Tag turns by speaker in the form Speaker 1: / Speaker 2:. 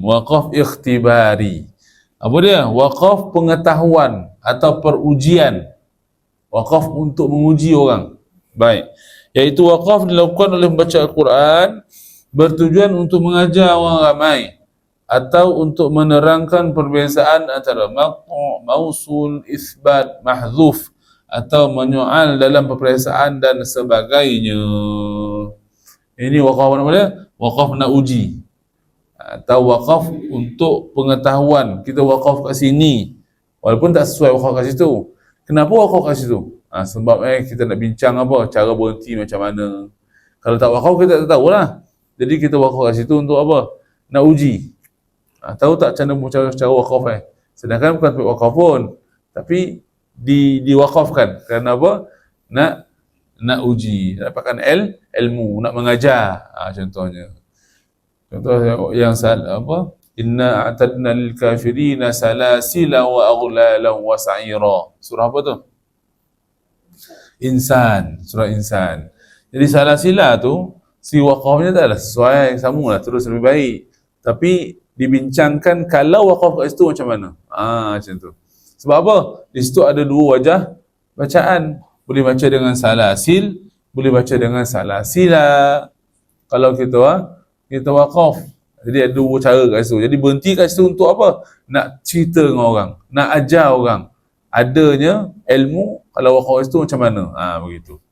Speaker 1: Wakaf ikhtibari. Apa dia? Wakaf pengetahuan atau perujian. Wakaf untuk menguji orang. Baik. Iaitu wakaf dilakukan oleh membaca Al-Quran bertujuan untuk mengajar orang ramai atau untuk menerangkan perbezaan antara maqtu', mausul, isbat, mahzuf atau menyoal dalam perperasaan dan sebagainya. Ini wakaf apa dia? Wakaf nak uji. Atau wakaf untuk pengetahuan. Kita wakaf kat sini walaupun tak sesuai wakaf kat situ. Kenapa wakaf kat situ? Sebab kita nak bincang apa, cara berhenti macam mana. Kalau tak wakaf kita tak tahulah. Jadi kita wakaf kat situ untuk apa? Nak uji. Tahu tak cara wakaf Sedangkan bukan wakaf pun, tapi diwakafkan kerana apa? Nak uji, dapatkan ilmu, nak mengajar. Contohnya. Contoh yang apa? Inna a'tadna lil kafirina salasila wa aghlalan wa sa'ira. Surah apa tu? Insan, surah Insan. Jadi salasila tu si wakafnya tak ada sesuai, samalah terus lebih baik. Tapi dibincangkan kalau wakaf kat situ macam mana. Macam tu. Sebab apa? Di situ ada dua wajah bacaan. Boleh baca dengan salasil, boleh baca dengan salasila. Kalau kita wakaf. Jadi ada dua cara kat situ. Jadi berhenti kat situ untuk apa? Nak cerita dengan orang, nak ajar orang adanya ilmu kalau wakaf kat situ macam mana. Begitu.